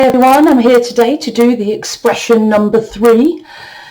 Hey everyone, I'm here today to do the expression number 3.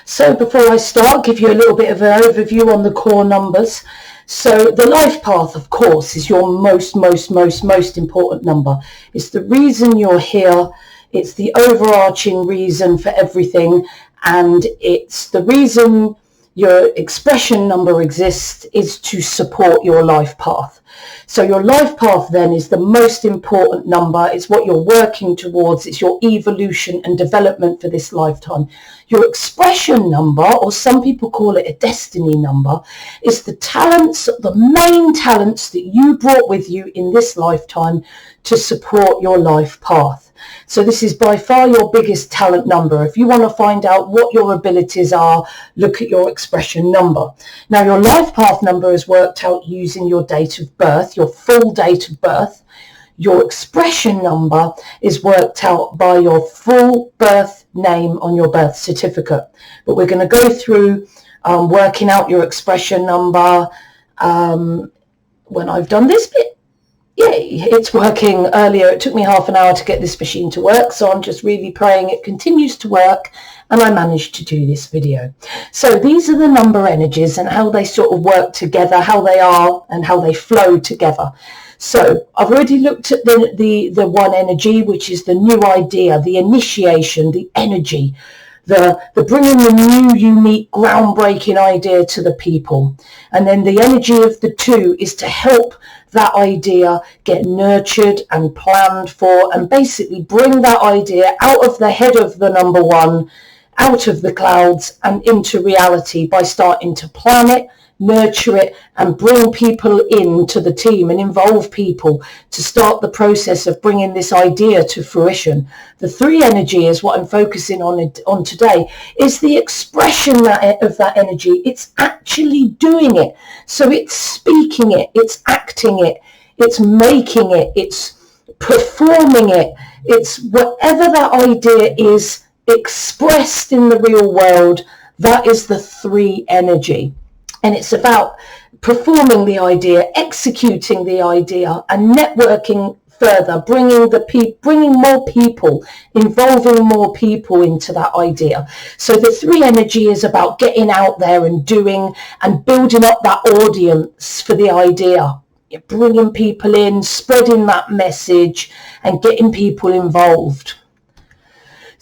So before I start, I'll give you a little bit of an overview on the core numbers. So the life path, of course, is your most important number. It's the reason you're here. It's the overarching reason for everything. And it's the reason your expression number exists is to support your life path. So your life path then is the most important number. It's what you're working towards. It's your evolution and development for this lifetime. Your expression number, or some people call it a destiny number, is the talents, the main talents that you brought with you in this lifetime to support your life path. So this is by far your biggest talent number. If you want to find out what your abilities are, look at your expression number. Now, your life path number is worked out using your date of birth, your full date of birth. Your expression number is worked out by your full birth name on your birth certificate. But we're going to go through working out your expression number when I've done this bit. Yay, it's working. Earlier it took me half an hour to get this machine to work, so I'm just really praying it continues to work and I managed to do this video. So these are the number energies and how they sort of work together, how they are and how they flow together. So I've already looked at the one energy, which is the new idea, the initiation, the energy, the bringing the new, unique, groundbreaking idea to the people. And then the energy of the 2 is to help that idea get nurtured and planned for, and basically bring that idea out of the head of the number 1, out of the clouds and into reality by starting to plan it, nurture it, and bring people into the team and involve people to start the process of bringing this idea to fruition. The 3 energy is what I'm focusing on today, is the expression of that energy. It's actually doing it. So it's speaking it, it's acting it, it's making it, it's performing it. It's whatever that idea is expressed in the real world, that is the 3 energy. And it's about performing the idea, executing the idea, and networking further, bringing more people, involving more people into that idea. So the 3 energy is about getting out there and doing and building up that audience for the idea, bringing people in, spreading that message and getting people involved.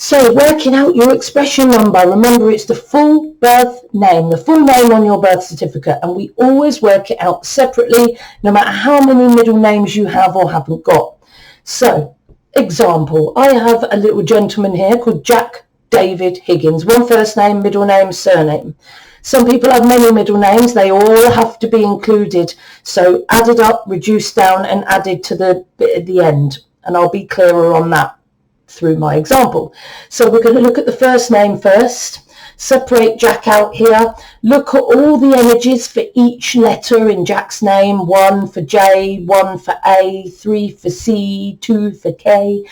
So working out your expression number, remember it's the full birth name, the full name on your birth certificate, and we always work it out separately, no matter how many middle names you have or haven't got. So, example, I have a little gentleman here called Jack David Higgins, 1 first name, middle name, surname. Some people have many middle names, they all have to be included, so added up, reduced down and added to the bit at the end, and I'll be clearer on that through my example. So we're going to look at the first name first, separate Jack out here, look at all the energies for each letter in Jack's name, 1 for J, 1 for A, 3 for C, 2 for K,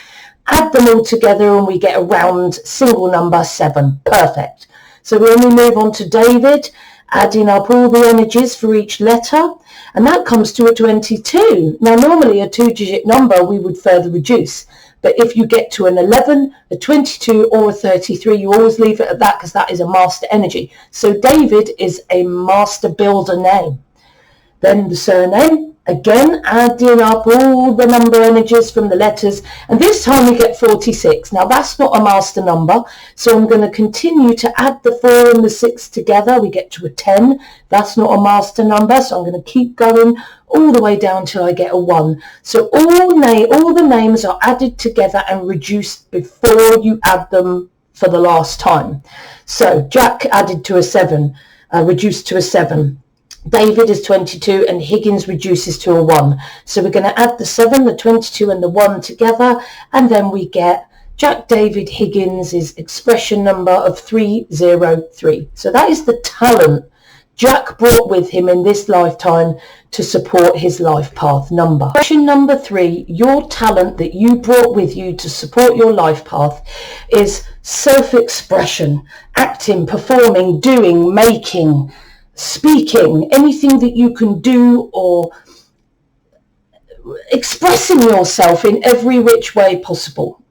add them all together and we get a round single number 7. Perfect. So when we move on to David, adding up all the energies for each letter, and that comes to a 22. Now normally a 2-digit number we would further reduce, but if you get to an 11, a 22 or a 33, you always leave it at that because that is a master energy. So David is a master builder name. Then the surname, again, adding up all the number energies from the letters, and this time we get 46. Now that's not a master number, so I'm going to continue to add the 4 and the 6 together. We get to a 10. That's not a master number, so I'm going to keep going all the way down till I get a 1. So all the names are added together and reduced before you add them for the last time. So Jack added to a 7, reduced to a 7. David is 22 and Higgins reduces to a 1. So we're going to add the 7, the 22 and the 1 together, and then we get Jack David Higgins' expression number of 303. So that is the talent Jack brought with him in this lifetime to support his life path number. Expression number 3, your talent that you brought with you to support your life path is self-expression, acting, performing, doing, making, speaking, anything that you can do or expressing yourself in every which way possible.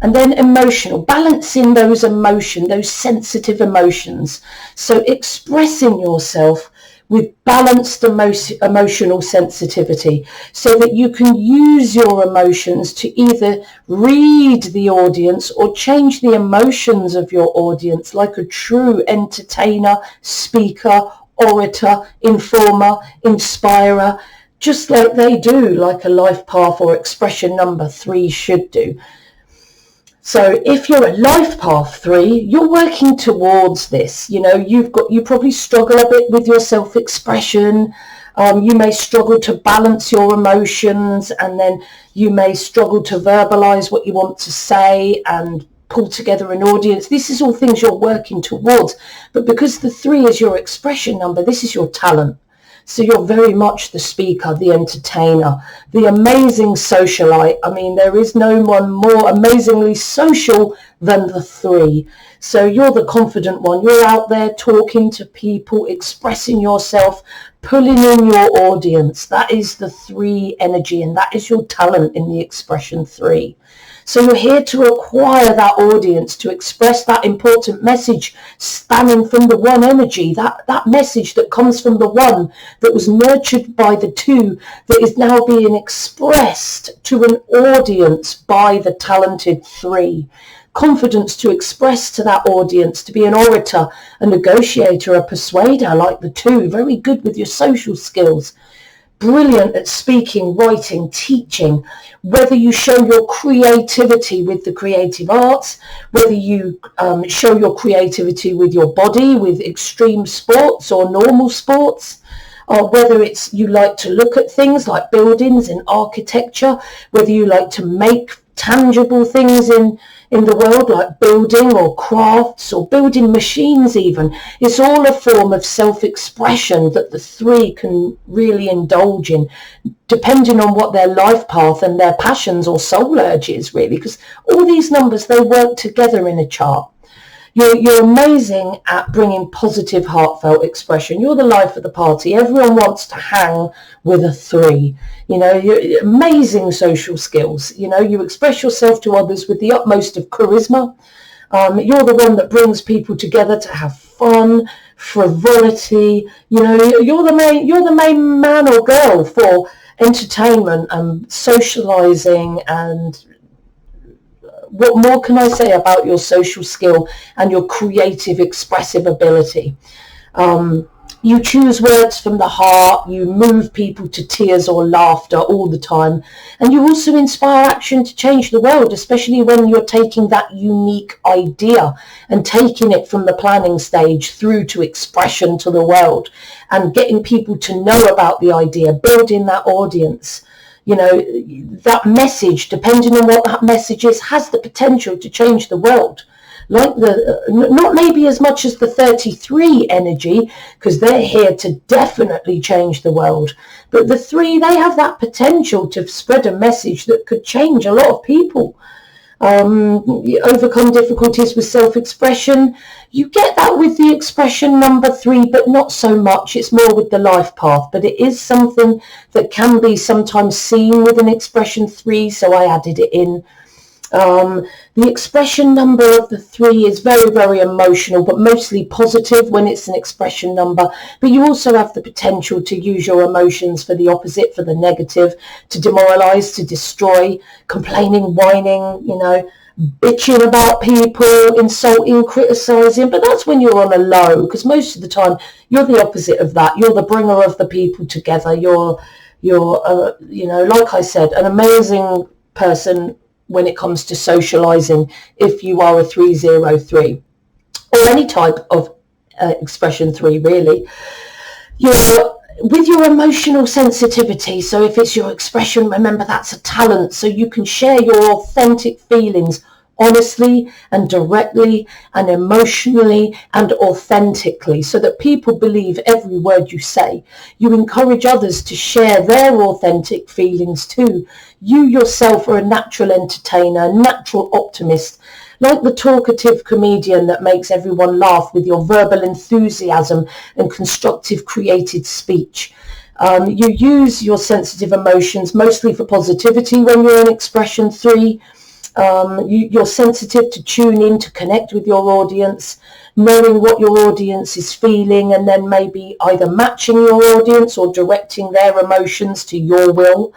And then emotional, balancing those those sensitive emotions. So expressing yourself with balanced emotional sensitivity, so that you can use your emotions to either read the audience or change the emotions of your audience, like a true entertainer, speaker, orator, informer, inspirer, just like they do, like a life path or expression number 3 should do. So if you're a life path 3, you're working towards this. You know, you probably struggle a bit with your self-expression. You may struggle to balance your emotions, and then you may struggle to verbalize what you want to say and pull together an audience. This is all things you're working towards. But because the 3 is your expression number, this is your talent. So you're very much the speaker, the entertainer, the amazing socialite. I mean, there is no one more amazingly social than the 3. So you're the confident one. You're out there talking to people, expressing yourself, pulling in your audience. That is the 3 energy, and that is your talent in the expression 3. So you're here to acquire that audience, to express that important message spanning from the 1 energy, that message that comes from the 1 that was nurtured by the 2, that is now being expressed to an audience by the talented 3. Confidence to express to that audience, to be an orator, a negotiator, a persuader like the 2, very good with your social skills. Brilliant at speaking, writing, teaching, whether you show your creativity with the creative arts, whether you show your creativity with your body, with extreme sports or normal sports, or whether it's you like to look at things like buildings and architecture, whether you like to make tangible things in the world, like building or crafts or building machines even. It's all a form of self-expression that the 3 can really indulge in, depending on what their life path and their passions or soul urge is, really, because all these numbers, they work together in a chart. You're amazing at bringing positive, heartfelt expression. You're the life of the party. Everyone wants to hang with a 3. You know, you're amazing social skills. You know, you express yourself to others with the utmost of charisma. You're the one that brings people together to have fun, frivolity. You know, you're the main man or girl for entertainment and socializing. And what more can I say about your social skill and your creative, expressive ability? You choose words from the heart, you move people to tears or laughter all the time, and you also inspire action to change the world, especially when you're taking that unique idea and taking it from the planning stage through to expression to the world, and getting people to know about the idea, building that audience. You know, that message, depending on what that message is, has the potential to change the world. Like not maybe as much as the 33 energy, because they're here to definitely change the world. But the 3, they have that potential to spread a message that could change a lot of people. You overcome difficulties with self-expression. You get that with the expression number 3, but not so much. It's more with the life path, but it is something that can be sometimes seen with an expression 3, so I added it in. The expression number of the 3 is very, very emotional, but mostly positive when it's an expression number. But you also have the potential to use your emotions for the opposite, for the negative, to demoralize, to destroy, complaining, whining, you know, bitching about people, insulting, criticizing. But that's when you're on a low, because most of the time you're the opposite of that. You're the bringer of the people together. You're you know, like I said, an amazing person when it comes to socializing, if you are a 303 or any type of expression 3, really. You're with your emotional sensitivity. So if it's your expression, remember that's a talent, so you can share your authentic feelings honestly and directly and emotionally and authentically, so that people believe every word you say. You encourage others to share their authentic feelings too. You yourself are a natural entertainer, natural optimist, like the talkative comedian that makes everyone laugh with your verbal enthusiasm and constructive creative speech. You use your sensitive emotions mostly for positivity when you're in expression 3. You're sensitive to tune in, to connect with your audience, knowing what your audience is feeling, and then maybe either matching your audience or directing their emotions to your will.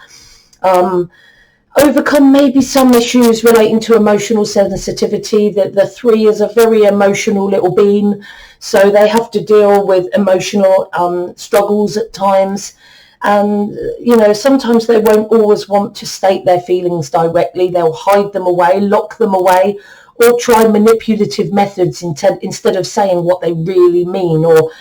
Overcome maybe some issues relating to emotional sensitivity. That the 3 is a very emotional little being, so they have to deal with emotional struggles at times. And, sometimes they won't always want to state their feelings directly. They'll hide them away, lock them away, or try manipulative methods instead of saying what they really mean, or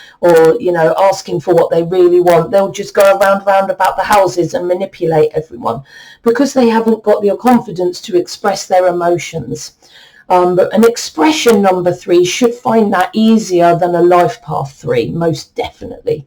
asking for what they really want. They'll just go round about the houses and manipulate everyone because they haven't got the confidence to express their emotions. But an expression number 3 should find that easier than a life path 3, most definitely.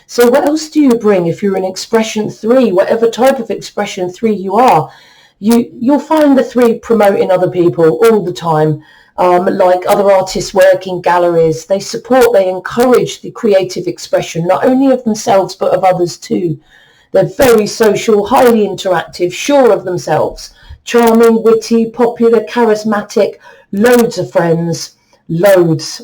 So what else do you bring if you're an expression 3, whatever type of expression 3 you are? You'll find the 3 promoting other people all the time. Like other artists work in galleries. They support, they encourage the creative expression, not only of themselves, but of others too. They're very social, highly interactive, sure of themselves, charming, witty, popular, charismatic, loads of friends. Loads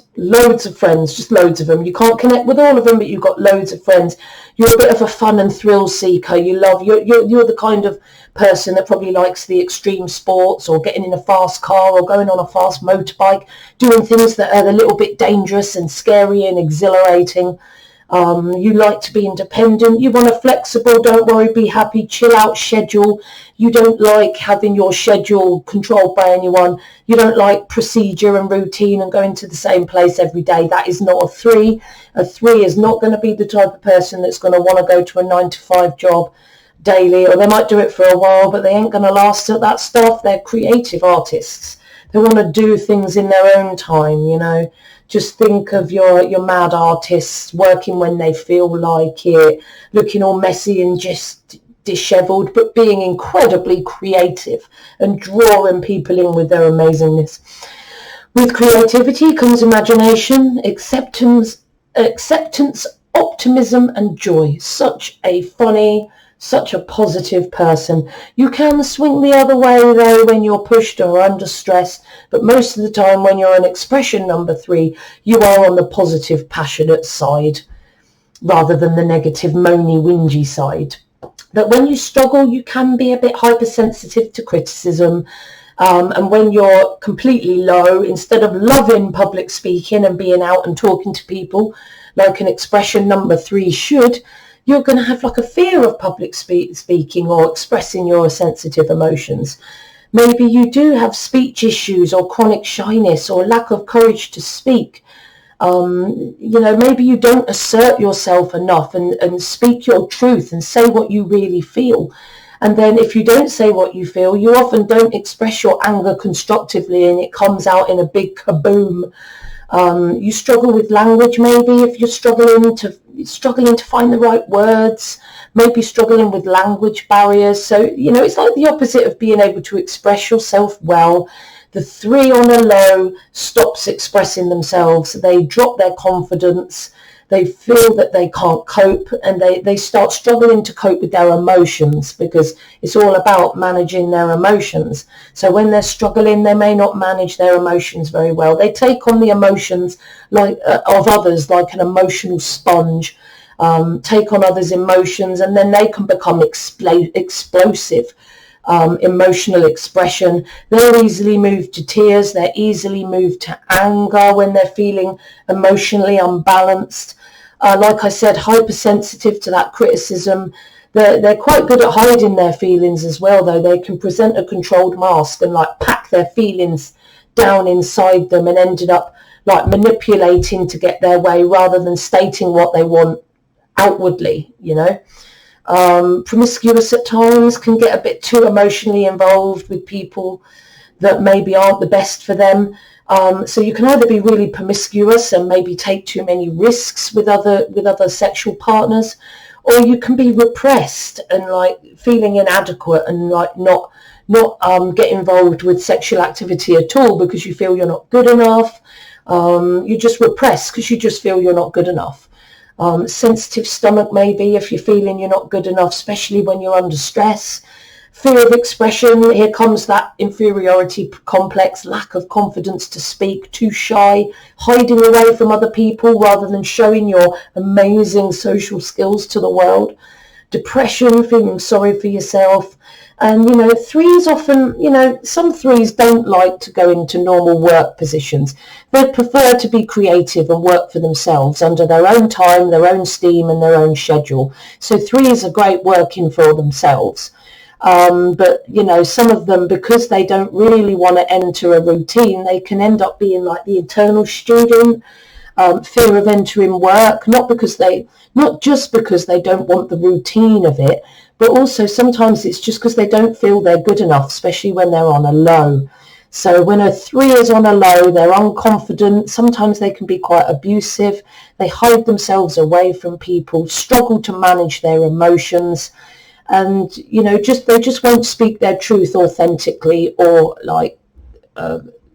of friends, just loads of them. You can't connect with all of them, but you've got loads of friends. You're a bit of a fun and thrill seeker. You're the kind of person that probably likes the extreme sports, or getting in a fast car, or going on a fast motorbike, doing things that are a little bit dangerous and scary and exhilarating. You like to be independent. You want a flexible, don't worry, be happy, chill out schedule. You don't like having your schedule controlled by anyone. You don't like procedure and routine and going to the same place every day. That is not a 3. A 3 is not going to be the type of person that's going to want to go to a 9-to-5 job daily, or they might do it for a while, but they ain't going to last at that stuff. They're creative artists. They want to do things in their own time, Just think of your mad artists working when they feel like it, looking all messy and just dishevelled, but being incredibly creative and drawing people in with their amazingness. With creativity comes imagination, acceptance, optimism, and joy. Such a funny, such a positive person. You can swing the other way though when you're pushed or under stress, but most of the time when you're an expression number 3, you are on the positive, passionate side rather than the negative, moany, whingy side. But when you struggle, you can be a bit hypersensitive to criticism. And when you're completely low, instead of loving public speaking and being out and talking to people like an expression number 3 should, you're going to have like a fear of public speaking or expressing your sensitive emotions. Maybe you do have speech issues or chronic shyness or lack of courage to speak. Maybe you don't assert yourself enough and speak your truth and say what you really feel. And then if you don't say what you feel, you often don't express your anger constructively, and it comes out in a big kaboom. You struggle with language, maybe if you're struggling to find the right words, maybe struggling with language barriers. So, it's like the opposite of being able to express yourself well. The 3 on a low stops expressing themselves. They drop their confidence. They feel that they can't cope, and they start struggling to cope with their emotions, because it's all about managing their emotions. So when they're struggling, they may not manage their emotions very well. They take on the emotions of others like an emotional sponge, take on others' emotions, and then they can become explosive. Emotional expression. They're easily moved to tears. They're easily moved to anger when they're feeling emotionally unbalanced. Like I said, hypersensitive to that criticism. They're quite good at hiding their feelings as well, though. They can present a controlled mask and pack their feelings down inside them, and ended up manipulating to get their way rather than stating what they want outwardly, Promiscuous at times, can get a bit too emotionally involved with people that maybe aren't the best for them. So you can either be really promiscuous and maybe take too many risks with other sexual partners, or you can be repressed and feeling inadequate and not get involved with sexual activity at all because you feel you're not good enough. You just repress because you just feel you're not good enough. Sensitive stomach, maybe, if you're feeling you're not good enough, especially when you're under stress. Fear of expression, here comes that inferiority complex, lack of confidence to speak, too shy, hiding away from other people rather than showing your amazing social skills to the world. Depression, feeling sorry for yourself. And, threes often, some threes don't like to go into normal work positions. They prefer to be creative and work for themselves under their own time, their own steam and their own schedule. So threes are great working for themselves. But, some of them, because they don't really want to enter a routine, they can end up being like the eternal student. Fear of entering work, not just because they don't want the routine of it, but also sometimes it's just because they don't feel they're good enough, especially when they're on a low. So when a three is on a low, they're unconfident. Sometimes they can be quite abusive. They hide themselves away from people, struggle to manage their emotions, and they just won't speak their truth authentically or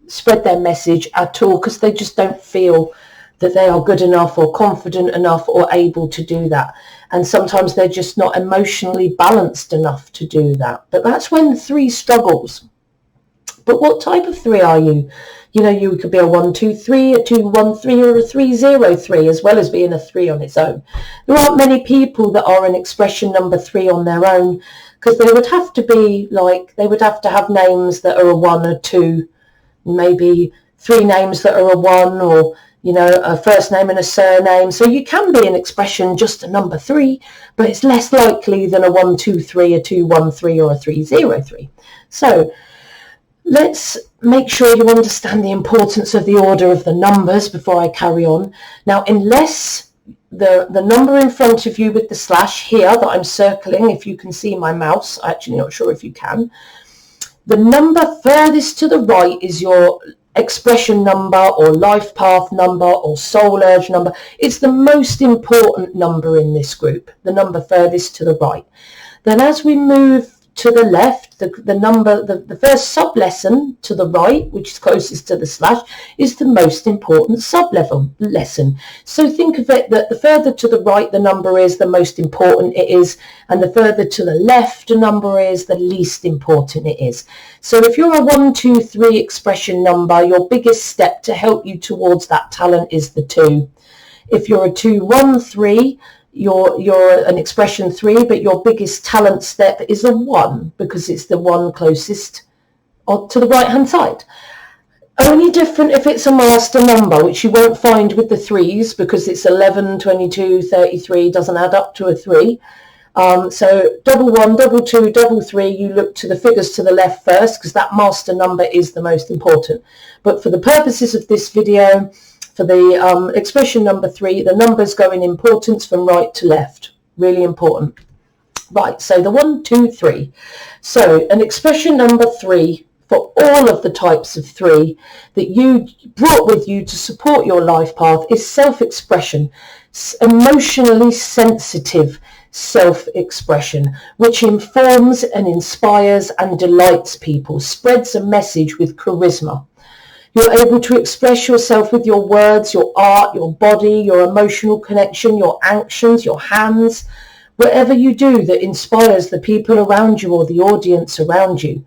spread their message at all, because they just don't feel that they are good enough or confident enough or able to do that. And sometimes they're just not emotionally balanced enough to do that. But that's when three struggles. But what type of three are you? You could be a 1-2-3, a 2-1-3, or a 3-0-3, as well as being a three on its own. There aren't many people that are an expression number three on their own, because they would have to have names that are a 1 or 2, maybe 3 names that are a 1, or a first name and a surname. So you can be an expression just a number 3, but it's less likely than a 1-2-3, a 2-1-3, or a 3-0-3. So let's make sure you understand the importance of the order of the numbers before I carry on. Now, unless the number in front of you with the slash here that I'm circling, if you can see my mouse, I'm actually not sure if you can, the number furthest to the right is your expression number or life path number or soul urge number. It's the most important number in this group, the number furthest to the right. Then as we move to the left, the first sub lesson to the right, which is closest to the slash, is the most important sub level lesson. So think of it that the further to the right the number is, the most important it is, and the further to the left the number is, the least important it is. So if you're a 1-2-3 expression number, your biggest step to help you towards that talent is the 2. If you're a 2-1-3, you're an expression 3, but your biggest talent step is a 1, because it's the one closest to the right hand side. Only different if it's a master number, which you won't find with the 3s, because it's 11, 22, 33, doesn't add up to a 3. So 1, 2, 3, you look to the figures to the left first, because that master number is the most important. But for the purposes of this video, for the expression number 3, the numbers go in importance from right to left. Really important. Right, so the 1, 2, 3. So an expression number 3 for all of the types of 3 that you brought with you to support your life path is self-expression, emotionally sensitive self-expression, which informs and inspires and delights people, spreads a message with charisma. You're able to express yourself with your words, your art, your body, your emotional connection, your actions, your hands, whatever you do that inspires the people around you or the audience around you.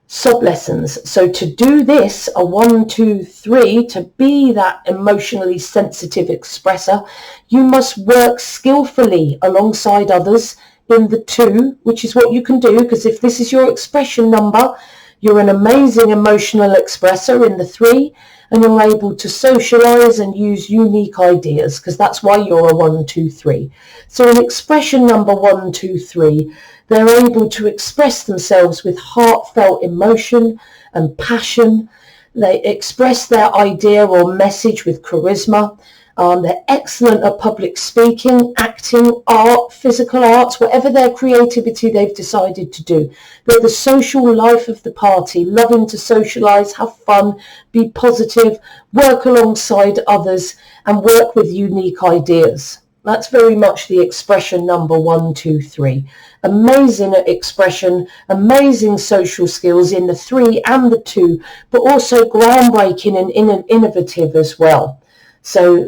Sub-lessons. So to do this, a 1, 2, 3, to be that emotionally sensitive expresser, you must work skillfully alongside others in the 2, which is what you can do, because if this is your expression number, you're an amazing emotional expresser in the 3, and you're able to socialize and use unique ideas, because that's why you're a 1, 2, 3. So an expression number 1, 2, 3, they're able to express themselves with heartfelt emotion and passion. They express their idea or message with charisma. They're excellent at public speaking, acting, art, physical arts, whatever their creativity they've decided to do. They're the social life of the party, loving to socialize, have fun, be positive, work alongside others, and work with unique ideas. That's very much the expression number 1, 2, 3. Amazing at expression, amazing social skills in the 3 and the 2, but also groundbreaking and innovative as well. So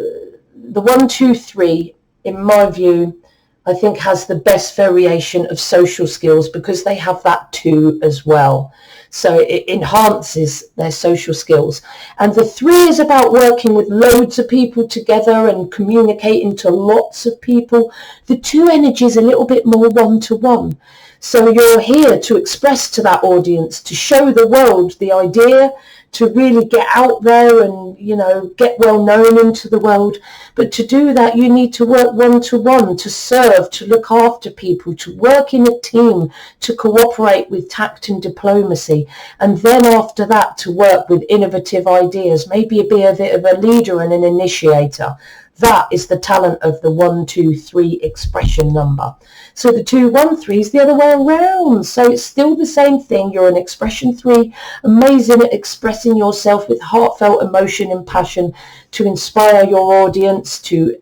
the 1, 2, 3, in my view, I think has the best variation of social skills because they have that too as well. So it enhances their social skills. And the 3 is about working with loads of people together and communicating to lots of people. The 2 energy is a little bit more one-to-one. So you're here to express to that audience, to show the world the idea, to really get out there and, get well known into the world. But to do that, you need to work one-to-one, to serve, to look after people, to work in a team, to cooperate with tact and diplomacy. And then after that, to work with innovative ideas, maybe be a bit of a leader and an initiator. That is the talent of the 1, 2, 3 expression number. So the 2, 1, 3 is the other way around. So it's still the same thing. You're an expression 3, amazing at expressing yourself with heartfelt emotion and passion to inspire your audience, to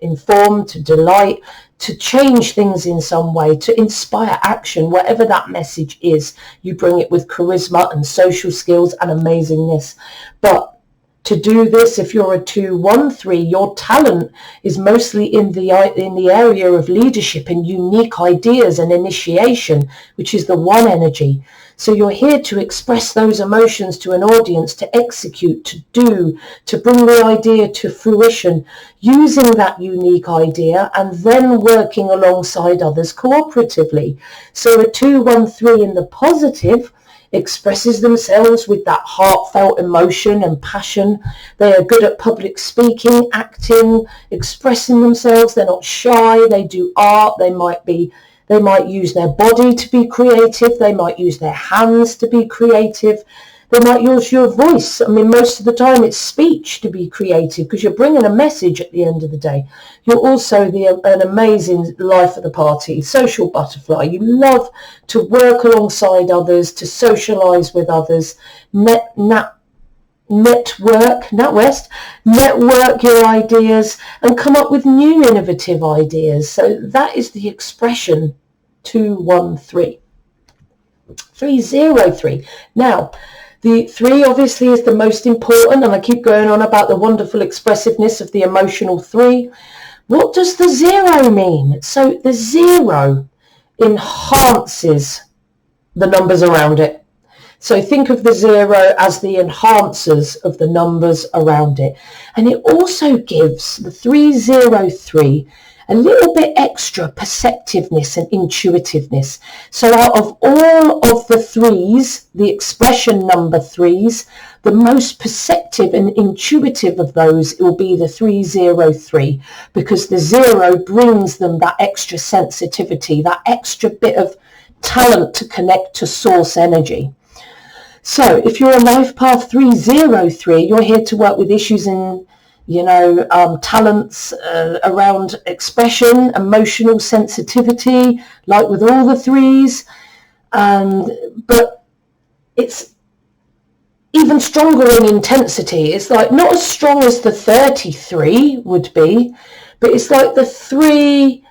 inform, to delight, to change things in some way, to inspire action, whatever that message is. You bring it with charisma and social skills and amazingness. But to do this, if you're a 2, 1, 3, your talent is mostly in the area of leadership and unique ideas and initiation, which is the 1 energy. So you're here to express those emotions to an audience, to execute, to do, to bring the idea to fruition, using that unique idea and then working alongside others cooperatively. So a 2, 1, 3 in the positive expresses themselves with that heartfelt emotion and passion. They are good at public speaking, acting, expressing themselves. They're not shy. They do art. They might use their body to be creative. They might use their hands to be creative. They might use your voice. I mean, most of the time it's speech to be creative because you're bringing a message at the end of the day. You're also an amazing life of the party, social butterfly. You love to work alongside others, to socialize with others, network your ideas and come up with new innovative ideas. So that is the expression 213. 303. Now, the 3 obviously is the most important, and I keep going on about the wonderful expressiveness of the emotional 3. What does the 0 mean? So the 0 enhances the numbers around it. So think of the 0 as the enhancers of the numbers around it. And it also gives the 303 a little bit extra perceptiveness and intuitiveness. So out of all of the 3s, the expression number 3s, the most perceptive and intuitive of those will be the 303, because the 0 brings them that extra sensitivity, that extra bit of talent to connect to source energy. So if you're a life path 303, you're here to work with issues in talents around expression, emotional sensitivity, like with all the 3s. But it's even stronger in intensity. It's like not as strong as the 33 would be, but it's like the 3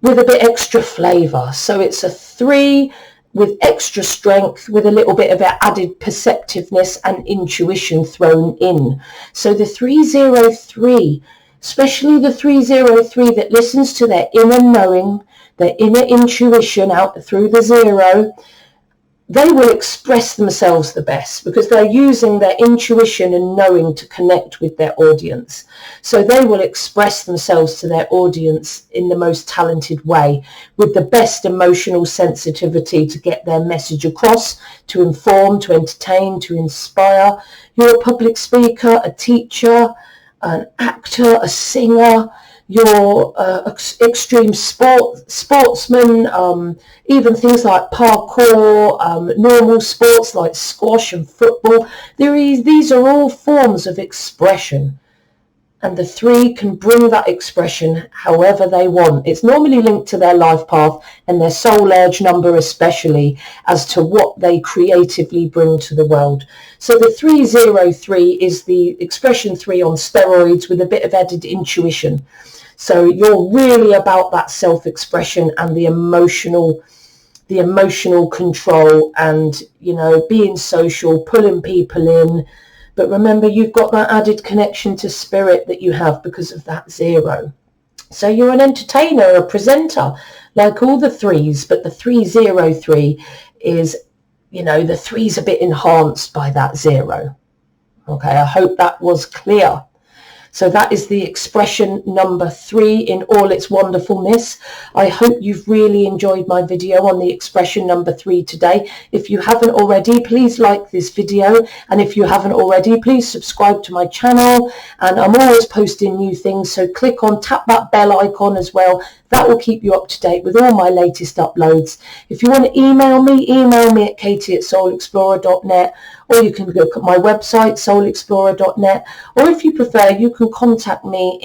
with a bit extra flavor. So it's a 3 with extra strength, with a little bit of added perceptiveness and intuition thrown in. So the 303, especially the 303 that listens to their inner knowing, their inner intuition out through the 0, they will express themselves the best because they're using their intuition and knowing to connect with their audience. So they will express themselves to their audience in the most talented way with the best emotional sensitivity to get their message across, to inform, to entertain, to inspire. You're a public speaker, a teacher, an actor, a singer. You're extreme sportsman, even things like parkour, normal sports like squash and football. These are all forms of expression. And the 3 can bring that expression however they want. It's normally linked to their life path and their soul urge number especially as to what they creatively bring to the world. So the 303 is the expression 3 on steroids with a bit of added intuition. So you're really about that self-expression and the emotional control and, being social, pulling people in. But remember, you've got that added connection to spirit that you have because of that 0. So you're an entertainer, a presenter, like all the threes, but the 303 is, you know, the three's a bit enhanced by that 0. Okay, I hope that was clear. So that is the expression number 3 in all its wonderfulness. I hope you've really enjoyed my video on the expression number 3 today. If you haven't already, please like this video. And if you haven't already, please subscribe to my channel. And I'm always posting new things. So tap that bell icon as well. That will keep you up to date with all my latest uploads. If you want to email me at katie@soulexplorer.net, or you can look at my website, soulexplorer.net, or if you prefer, you can contact me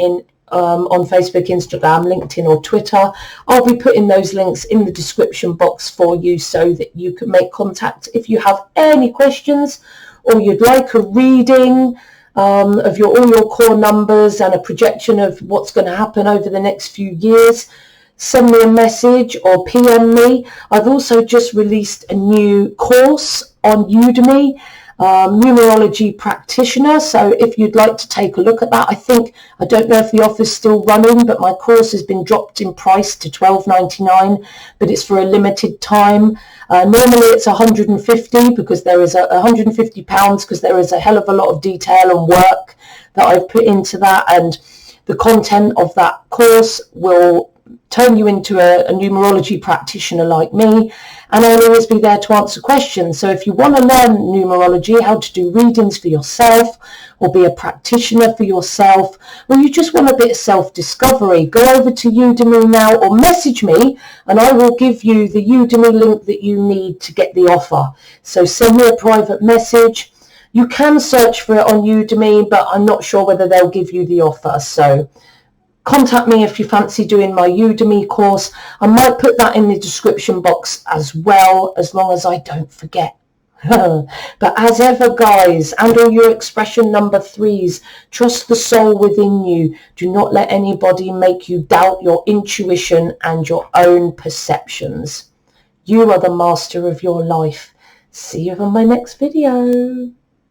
on Facebook, Instagram, LinkedIn, or Twitter. I'll be putting those links in the description box for you so that you can make contact if you have any questions, or you'd like a reading of all your core numbers and a projection of what's going to happen over the next few years. Send me a message or PM me. I've also just released a new course on Udemy, Numerology Practitioner. So if you'd like to take a look at that, I don't know if the offer's still running, but my course has been dropped in price to $12.99, but it's for a limited time. Normally it's £150 because there is £150 because there is a hell of a lot of detail and work that I've put into that, and the content of that course will turn you into a numerology practitioner like me, and I'll always be there to answer questions. So if you want to learn numerology, how to do readings for yourself, or be a practitioner for yourself, or you just want a bit of self-discovery, go over to Udemy now or message me and I will give you the Udemy link that you need to get the offer. So send me a private message. You can search for it on Udemy, but I'm not sure whether they'll give you the offer. So contact me if you fancy doing my Udemy course. I might put that in the description box as well, as long as I don't forget. But as ever, guys, and all your expression number 3s, trust the soul within you. Do not let anybody make you doubt your intuition and your own perceptions. You are the master of your life. See you on my next video.